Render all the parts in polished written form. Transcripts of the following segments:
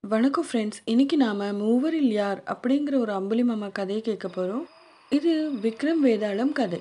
வணக்கம் ஃப்ரெண்ட்ஸ். இன்னைக்கு நாம மூவரில் யார் அப்படிங்கிற ஒரு அம்புலி மாமா கதையை கேட்க போறோம். இது விக்ரம் வேதாளம் கதை.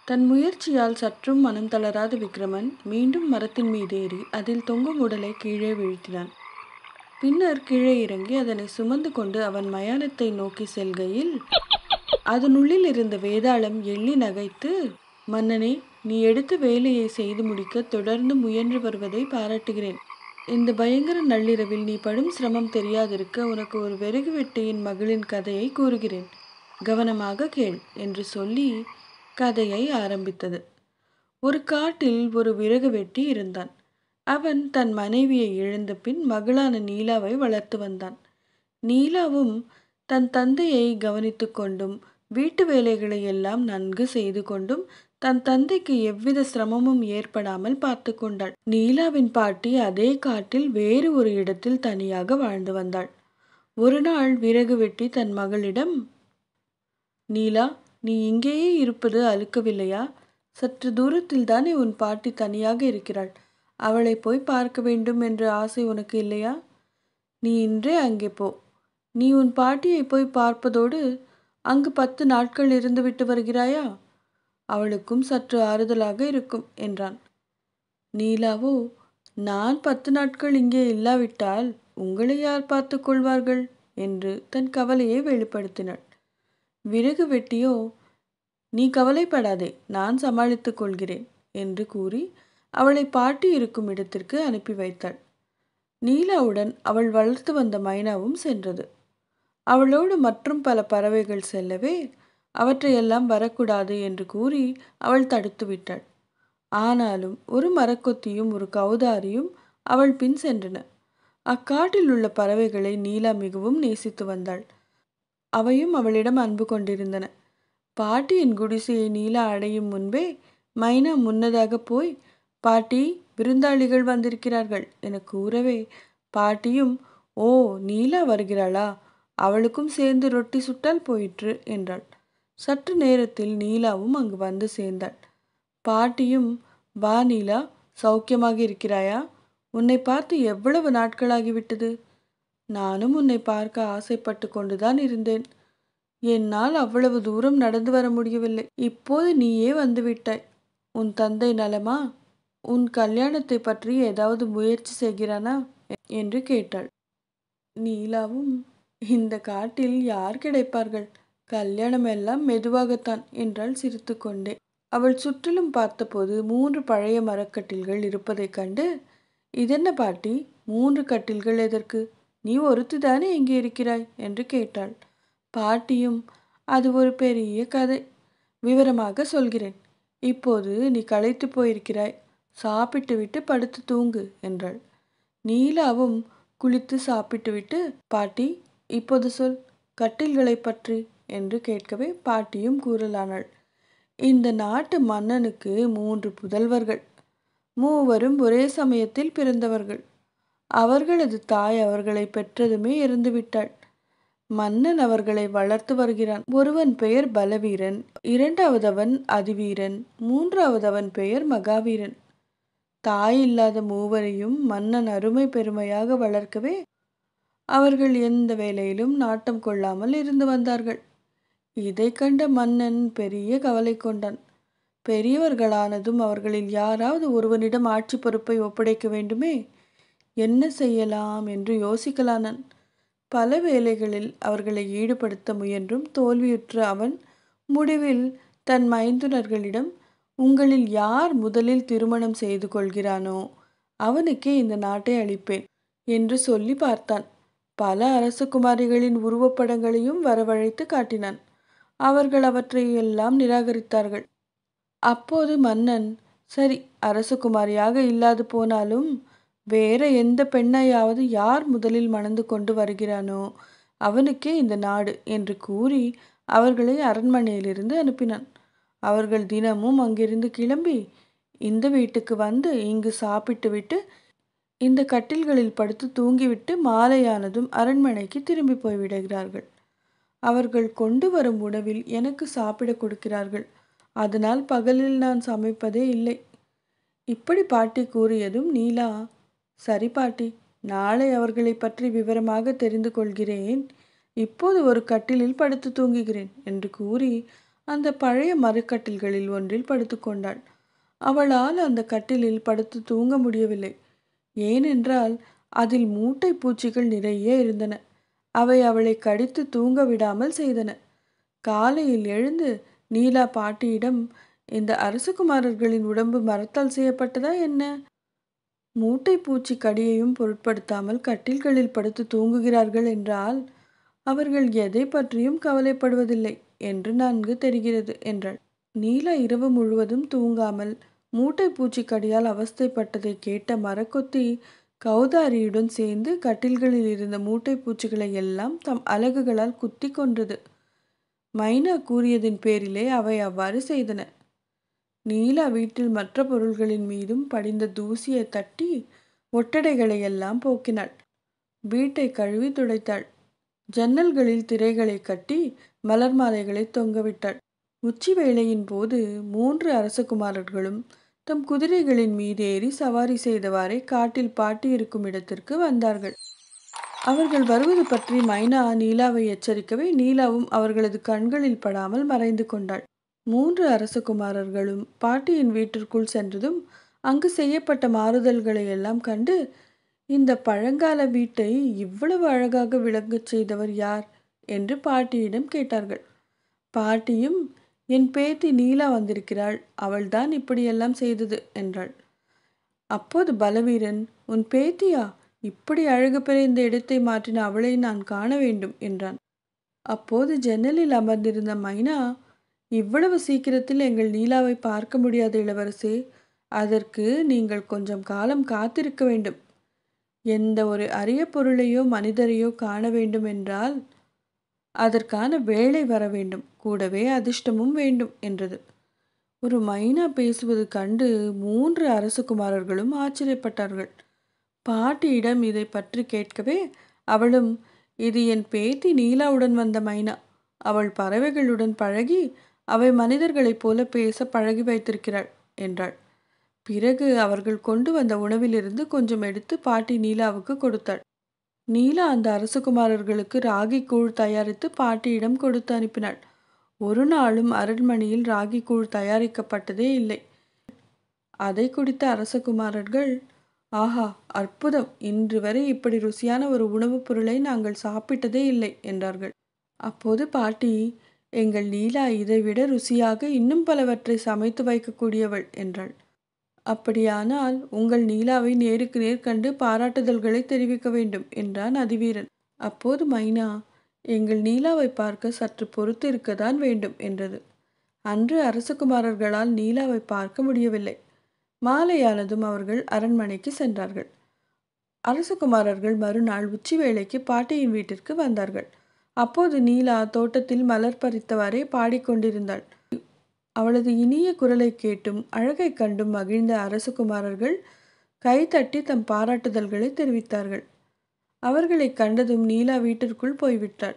தன் முயற்சியால் சற்றும் மனம் தளராத விக்ரமன் மீண்டும் மரத்தின் மீது ஏறி அதில் தொங்கும் உடலை கீழே வீழ்த்தினான். பின்னர் கீழே இறங்கி அதனை சுமந்து கொண்டு அவன் மயானத்தை நோக்கி செல்கையில் அதனுள்ளில் இருந்த வேதாளம் எள்ளி நகைத்து, மன்னனே, நீ எடுத்த வேலையை செய்து முடிக்க தொடர்ந்து முயன்று வருவதை பாராட்டுகிறேன். இந்த பயங்கர நள்ளிரவில் நீ படும் சிரமம் தெரியாதிருக்க உனக்கு ஒரு விறகு வெட்டியின் மகளின் கதையை கூறுகிறேன். கவனமாக கேள் என்று சொல்லி கதையை ஆரம்பித்தது. ஒரு காட்டில் ஒரு விறகு வெட்டி இருந்தான். அவன் தன் மனைவியை இழந்த பின் மகளான நீலாவை வளர்த்து வந்தான். நீலாவும் தன் தந்தையை கவனித்து கொண்டும் வீட்டு வேலைகளை எல்லாம் நன்கு செய்து கொண்டும் தன் தந்தைக்கு எவ்வித சிரமமும் ஏற்படாமல் பார்த்து கொண்டாள். நீலாவின் பாட்டி அதே காட்டில் வேறு ஒரு இடத்தில் தனியாக வாழ்ந்து வந்தாள். ஒரு நாள் விறகு வெட்டி தன் மகளிடம், நீலா, நீ இங்கேயே இருப்பது அலுக்கவில்லையா? சற்று தூரத்தில் தானே உன் பாட்டி தனியாக இருக்கிறாள். அவளை போய் பார்க்க வேண்டும் என்ற ஆசை உனக்கு இல்லையா? நீ இன்றே அங்கே போ. நீ உன் பாட்டியை போய் பார்ப்பதோடு அங்கு 10 நாட்கள் இருந்துவிட்டு வருகிறாயா? அவளுக்கும் சற்று ஆறுதலாக இருக்கும் என்றான். நீலாவோ, நான் 10 நாட்கள் இங்கே இல்லாவிட்டால் உங்களை யார் பார்த்து கொள்வார்கள் என்று தன் கவலையை வெளிப்படுத்தினாள். விறகு வெட்டியோ, நீ கவலைப்படாதே, நான் சமாளித்துக் கொள்கிறேன் என்று கூறி அவளை பாட்டி இருக்கும் இடத்திற்கு அனுப்பி வைத்தாள். நீலாவுடன் அவள் வளர்த்து வந்த மைனாவும் சென்றது. அவளோடு மற்றும் பல பறவைகள் செல்லவே அவற்றையெல்லாம் வரக்கூடாது என்று கூறி அவள் தடுத்து விட்டாள். ஆனாலும் ஒரு மரக்கொத்தியும் ஒரு கௌதாரியும் அவள் பின் சென்றன. அக்காட்டில் உள்ள பறவைகளை நீலா மிகவும் நேசித்து வந்தாள். அவையும் அவளிடம் அன்பு கொண்டிருந்தன. பாட்டியின் குடிசையை நீலா அடையும் முன்பே மைனா முன்னதாக போய், பாட்டி, விருந்தாளிகள் வந்திருக்கிறார்கள் என கூறவே பாட்டியும், ஓ, நீலா வருகிறாளா, அவளுக்கும் சேர்ந்து ரொட்டி சுட்டால் போயிற்று என்றாள். சற்று நேரத்தில் நீலாவும் அங்கு வந்து சேர்ந்தாள். பாட்டியும், வா நீலா, சௌக்கியமாக இருக்கிறாயா? உன்னை பார்த்து எவ்வளவு நாட்களாகிவிட்டது. நானும் உன்னை பார்க்க ஆசைப்பட்டு கொண்டுதான் இருந்தேன். என்னால் அவ்வளவு தூரம் நடந்து வர முடியவில்லை. இப்போது நீயே வந்துவிட்டாய். உன் தந்தை நலமா? உன் கல்யாணத்தை பற்றி ஏதாவது முயற்சி செய்கிறானா என்று கேட்டாள். நீலாவும், இந்த காட்டில் யார் கிடைப்பார்கள்? கல்யாணம் எல்லாம் மெதுவாகத்தான் என்றாள் சிரித்து கொண்டே. அவள் சுற்றிலும் பார்த்தபோது 3 பழைய மரக்கட்டில்கள் இருப்பதைக் கண்டு, இதென்ன பாட்டி, 3 கட்டில்கள் எதற்கு? நீ ஒருத்திதானே இங்கே இருக்கிறாய் என்று கேட்டாள். பாட்டியும், அது ஒரு பெரிய கதை, விவரமாக சொல்கிறேன். இப்போது நீ களைத்து போயிருக்கிறாய், சாப்பிட்டு விட்டு படுத்து தூங்கு என்றாள். நீலாவும் குளித்து சாப்பிட்டுவிட்டு, பாட்டி, இப்போது சொல், கட்டில்களை பற்றி என்று கேட்கவே பாட்டியும் கூறலானாள். இந்த நாட்டு மன்னனுக்கு 3 புதல்வர்கள். மூவரும் ஒரே சமயத்தில் பிறந்தவர்கள். அவர்களது தாய் அவர்களை பெற்றதுமே இறந்துவிட்டாள். மன்னன் அவர்களை வளர்த்து வருகிறான். ஒருவன் பெயர் பலவீரன், இரண்டாவதவன் அதிவீரன், மூன்றாவதவன் பெயர் மகாவீரன். தாய் இல்லாத மூவரையும் மன்னன் அருமை பெருமையாக வளர்க்கவே அவர்கள் எந்த வேலையிலும் நாட்டம் கொள்ளாமல் இருந்து வந்தார்கள். இதை கண்ட மன்னன் பெரிய கவலை கொண்டான். பெரியவர்களானதும் அவர்களில் யாராவது ஒருவனிடம் ஆட்சி பொறுப்பை ஒப்படைக்க வேண்டுமே. என்ன செய்யலாம் என்று யோசிக்கலானான். பல வேலைகளில் அவர்களை ஈடுபடுத்த முயன்றும் தோல்வியுற்ற அவன் முடிவில் தன் மைந்துனர்களிடம், உங்களில் யார் முதலில் திருமணம் செய்து கொள்கிறானோ அவனுக்கே இந்த நாட்டை அளிப்பேன் என்று சொல்லி பார்த்தான். பல அரசகுமாரிகளின் உருவப்படங்களையும் வரவழைத்து காட்டினான். அவர்கள் அவற்றை எல்லாம் நிராகரித்தார்கள். அப்போது மன்னன், சரி, அரசகுமாரியாக இல்லாது போனாலும் வேற எந்த பெண்ணையாவது யார் முதலில் மணந்து கொண்டு வருகிறானோ அவனுக்கே இந்த நாடு என்று கூறி அவர்களை அரண்மனையிலிருந்து அனுப்பினான். அவர்கள் தினமும் அங்கிருந்து கிளம்பி இந்த வீட்டுக்கு வந்து இங்கு சாப்பிட்டு விட்டு இந்த கட்டில்களில் படுத்து தூங்கிவிட்டு மாலையானதும் அரண்மனைக்கு திரும்பி போய்விடுகிறார்கள். அவர்கள் கொண்டு வரும் உணவில் எனக்கு சாப்பிட கொடுக்கிறார்கள். அதனால் பகலில் நான் சமைப்பதே இல்லை. இப்படி பாட்டி கூறியதும் நீலா, சரி பாட்டி, நாளை அவர்களை பற்றி விவரமாக தெரிந்து கொள்கிறேன். இப்போது ஒரு கட்டிலில் படுத்து தூங்குகிறேன் என்று கூறி அந்த பழைய மரக்கட்டில்களில் ஒன்றில் படுத்துக்கொண்டாள். அவளால் அந்த கட்டிலில் படுத்து தூங்க முடியவில்லை. ஏனென்றால் அதில் மூட்டை பூச்சிகள் நிறைய இருந்தன. அவை அவளை கடித்து தூங்க விடாமல் செய்தன. காலையில் எழுந்து நீலா பாட்டியிடம், இந்த அரசகுமாரர்களின் உடம்பு மரத்தால் செய்யப்பட்டதா என்ன? மூட்டை பூச்சி கடியையும் பொருட்படுத்தாமல் கட்டில்களில் படுத்து தூங்குகிறார்கள் என்றால் அவர்கள் எதை பற்றியும் கவலைப்படுவதில்லை என்று நன்கு தெரிகிறது என்றாள். நீலா இரவு முழுவதும் தூங்காமல் மூட்டை பூச்சி கடியால் அவஸ்தைப்பட்டதை கேட்ட மரக்கொத்தி கௌதாரியுடன் சேர்ந்து கட்டில்களில் இருந்த மூட்டை பூச்சிகளை எல்லாம் தம் அலகுகளால் குத்தி கொன்றது. மைனா கூறியதின் பேரிலே அவை அவ்வாறு செய்தன. நீலா வீட்டில் மற்ற பொருள்களின் மீதும் படிந்த தூசியை தட்டி ஒட்டடைகளை எல்லாம் போக்கினாள். வீட்டை கழுவி துடைத்தாள். ஜன்னல்களில் திரைகளை கட்டி மலர் மாலைகளை தொங்கவிட்டாள். உச்சி வேளையின் போது 3 அரசகுமாரர்களும் தம் குதிரைகளின் மீது ஏறி சவாரி செய்தவாறே காட்டில் பாட்டி இருக்கும் இடத்திற்கு வந்தார்கள். அவர்கள் வருவது பற்றி மைனா நீலாவை எச்சரிக்கவே நீலாவும் அவர்களது கண்களில் படாமல் மறைந்து கொண்டாள். 3 அரசகுமாரர்களும் பாட்டியின் வீட்டிற்குள் சென்றதும் அங்கு செய்யப்பட்ட மாறுதல்களை எல்லாம் கண்டு, இந்த பழங்கால வீட்டை இவ்வளவு அழகாக விளங்கச் செய்தவர் யார் என்று பாட்டியிடம் கேட்டார்கள். பாட்டியும், என் பேத்தி நீலா வந்திருக்கிறாள், அவள்தான் இப்படியெல்லாம் செய்தது என்றாள். அப்போது பலவீரன், உன் பேத்தியா? இப்படி அழகு பெற இந்த இடத்தை மாற்றின அவளை நான் காண வேண்டும் என்றான். அப்போது ஜன்னலில் அமர்ந்திருந்த மைனா, இவ்வளவு சீக்கிரத்தில் எங்கள் நீலாவை பார்க்க முடியாத இளவரசே, அதற்கு நீங்கள் கொஞ்சம் காலம் காத்திருக்க வேண்டும். எந்த ஒரு அரிய பொருளையோ மனிதரையோ காண வேண்டும் என்றால் அதற்கான வேளை வர வேண்டும், கூடவே அதிர்ஷ்டமும் வேண்டும் என்றது. ஒரு மைனா பேசுவது கண்டு 3 அரசகுமாரர்களும் ஆச்சரியப்பட்டார்கள். பாட்டியிடம் இதை பற்றி கேட்கவே அவளும், இது என் பேத்தி நீலாவுடன் வந்த மைனா. அவள் பறவைகளுடன் பழகி அவை மனிதர்களைப் போல பேச பழகி வைத்திருக்கிறாள் என்றாள். பிறகு அவர்கள் கொண்டு வந்த உணவிலிருந்து கொஞ்சம் எடுத்து பாட்டி நீலாவுக்கு கொடுத்தாள். நீலா அந்த அரசகுமாரர்களுக்கு ராகி கூழ் தயாரித்து பாட்டியிடம் கொடுத்து அனுப்பினாள். ஒரு நாளும் அரண்மனையில் ராகி கூழ் தயாரிக்கப்பட்டதே இல்லை. அதை குடித்த அரசகுமாரர்கள், ஆஹா அற்புதம், இன்று வரை இப்படி ருசியான ஒரு உணவுப் பொருளை நாங்கள் சாப்பிட்டதே இல்லை என்றார்கள். அப்போது பாட்டி, எங்கள் நீலா இதைவிட ருசியாக இன்னும் பலவற்றை சமைத்து வைக்கக்கூடியவள் என்றாள். அப்படியானால் உங்கள் நீலாவை நேருக்கு நேர் கண்டு பாராட்டுதல்களை தெரிவிக்க வேண்டும் என்றான் அதிவீரன். அப்போது மைனா, எங்கள் நீலாவை பார்க்க சற்று பொறுத்து இருக்கத்தான் வேண்டும் என்றது. அன்று அரசகுமாரர்களால் நீலாவை பார்க்க முடியவில்லை. மாலையானதும் அவர்கள் அரண்மனைக்கு சென்றார்கள். அரசகுமாரர்கள் மறுநாள் உச்சி வேளைக்கு பாட்டியின் வீட்டிற்கு வந்தார்கள். அப்போது நீலா தோட்டத்தில் மலர் பறித்தவாறே பாடிக்கொண்டிருந்தாள். அவளது இனிய குரலை கேட்டும் அழகை கண்டும் மகிழ்ந்த அரசகுமாரர்கள் கைதட்டி தம் பாராட்டுதல்களை தெரிவித்தார்கள். அவர்களை கண்டதும் நீலா வீட்டிற்குள் போய்விட்டாள்.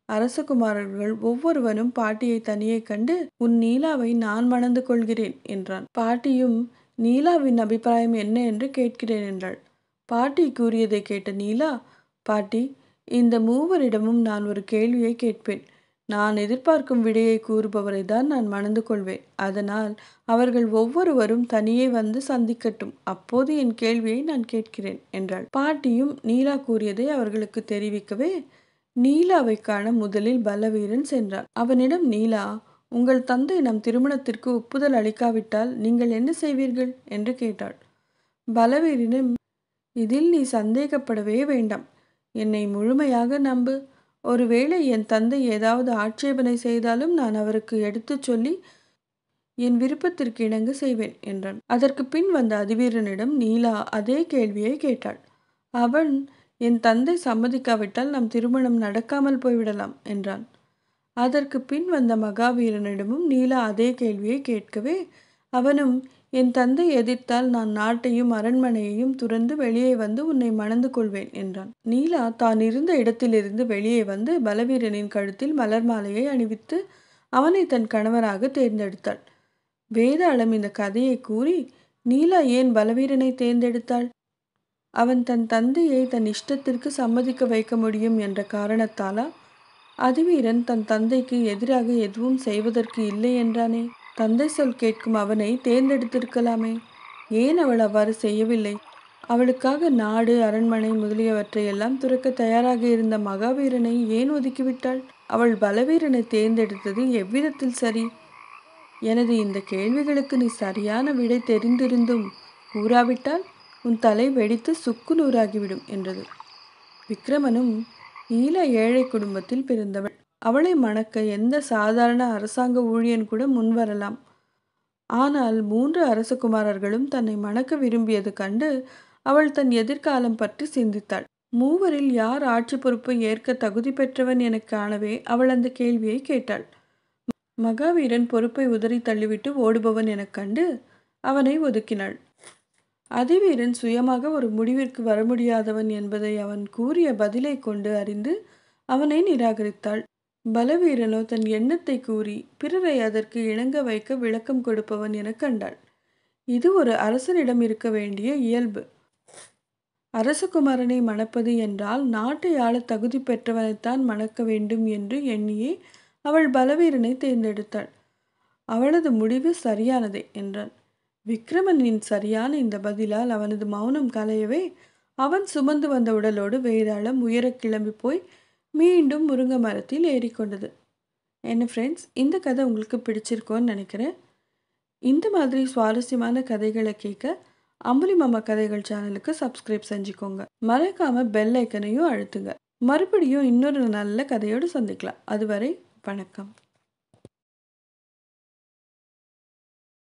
அரசகுமாரர்கள் ஒவ்வொருவனும் பாட்டியை தனியே கண்டு, உன் நீலாவை நான் மணந்து கொள்கிறேன் என்றான். பாட்டியும், நீலாவின் அபிப்பிராயம் என்ன என்று கேட்கிறேன் என்றாள். பாட்டி கூறியதை கேட்ட நீலா, பாட்டி, இந்த மூவரிடமும் நான் ஒரு கேள்வியை கேட்பேன். நான் எதிர்பார்க்கும் விடையை கூறுபவரை தான் நான் மணந்து கொள்வேன். அதனால் அவர்கள் ஒவ்வொருவரும் தனியே வந்து சந்திக்கட்டும், அப்போது என் கேள்வியை நான் கேட்கிறேன் என்றாள். பாட்டியும் நீலா கூறியதை அவர்களுக்கு தெரிவிக்கவே நீலாவை காண முதலில் பலவீரன் சென்றான். அவனிடம் நீலா, உங்கள் தந்தை நம் திருமணத்திற்கு ஒப்புதல் அளிக்காவிட்டால் நீங்கள் என்ன செய்வீர்கள் என்று கேட்டாள். பலவீரனும், இதில் நீ சந்தேகப்படவே வேண்டாம், என்னை முழுமையாக நம்பு. ஒருவேளை என் தந்தை ஏதாவது ஆட்சேபனை செய்தாலும் நான் அவருக்கு எடுத்து சொல்லி என் விருப்பத்திற்கு இணங்க செய்வேன் என்றான். அதற்கு பின் வந்த அதிவீரனிடம் நீலா அதே கேள்வியை கேட்டாள். அவன், என் தந்தை சம்மதிக்காவிட்டால் நம் திருமணம் நடக்காமல் போய்விடலாம் என்றான். அதற்கு பின் வந்த மகாவீரனிடமும் நீலா அதே கேள்வியை கேட்கவே அவனும், என் தந்தை எதிர்த்தால் நான் நாட்டையும் அரண்மனையையும் துறந்து வெளியே வந்து உன்னை மணந்து கொள்வேன் என்றான். நீலா தான் இருந்த இடத்திலிருந்து வெளியே வந்து பலவீரனின் கழுத்தில் மலர் மாலையை அணிவித்து அவனை தன் கணவராக தேர்ந்தெடுத்தாள். வேதாளம் இந்த கதையை கூறி, நீலா ஏன் பலவீரனை தேர்ந்தெடுத்தாள்? அவன் தன் தந்தையை தன் இஷ்டத்திற்கு சம்மதிக்க வைக்க முடியும் என்ற காரணத்தாலா அதிவீரன் தன் தந்தைக்கு எதிராக எதுவும் செய்வதற்கு இல்லை என்றானே? தந்தை சொல் கேட்கும் அவனை தேர்ந்தெடுத்திருக்கலாமே? ஏன் அவள் அவ்வாறு செய்யவில்லை? அவளுக்காக நாடு, அரண்மனை முதலியவற்றை எல்லாம் துறக்க தயாராக இருந்த மகாவீரனை ஏன் ஒதுக்கிவிட்டாள்? அவள் பலவீரனை தேர்ந்தெடுத்தது எவ்விதத்தில் சரி? எனது இந்த கேள்விகளுக்கு நீ சரியான விடை தெரிந்திருந்தும் கூறாவிட்டால் உன் தலை வெடித்து சுக்கு நூறாகிவிடும் என்றது. விக்ரமனும் ஈழ ஏழை குடும்பத்தில் பிறந்தவள். அவளை மணக்க எந்த சாதாரண அரசாங்க ஊழியன் கூட முன்வரலாம். ஆனால் 3 அரசகுமாரர்களும் தன்னை மணக்க விரும்பியது கண்டு அவள் தன் எதிர்காலம் பற்றி சிந்தித்தாள். மூவரில் யார் ஆட்சி பொறுப்பை ஏற்க தகுதி பெற்றவன் என காணவே அவள் அந்த கேள்வியை கேட்டாள். மகாவீரன் பொறுப்பை உதறி தள்ளிவிட்டு ஓடுபவன் எனக் கண்டு அவனை ஒதுக்கினாள். அதிவீரன் சுயமாக ஒரு முடிவிற்கு வர முடியாதவன் என்பதை அவன் கூறிய பதிலை கொண்டு அறிந்து அவனை நிராகரித்தாள். பலவீரனோ தன் எண்ணத்தை கூறி பிறரை அதற்கு இணங்க வைக்க விளக்கம் கொடுப்பவன் என கண்டாள். இது ஒரு அரசனிடம் இருக்க வேண்டிய இயல்பு. அரசகுமாரனை மணப்பது என்றால் நாட்டை ஆள தகுதி பெற்றவனைத்தான் மணக்க வேண்டும் என்று எண்ணியே அவள் பலவீரனை தேர்ந்தெடுத்தாள். அவளது முடிவு சரியானதே என்றான். விக்ரமனின் சரியான இந்த பதிலால் அவனது மௌனம் கலையவே அவன் சுமந்து வந்த உடலோடு வேதாளம் உயர கிளம்பி போய் மீண்டும் முருங்கை மரத்தில் ஏறிக்கொண்டது. என்ன ஃப்ரெண்ட்ஸ், இந்த கதை உங்களுக்கு பிடிச்சிருக்கோன்னு நினைக்கிறேன். இந்த மாதிரி சுவாரஸ்யமான கதைகளை கேட்க அம்புலி மாமா கதைகள் சேனலுக்கு சப்ஸ்கிரைப் செஞ்சுக்கோங்க. மறக்காம பெல் ஐக்கனையும் அழுத்துங்க. மறுபடியும் இன்னொரு நல்ல கதையோடு சந்திக்கலாம். அதுவரை வணக்கம்.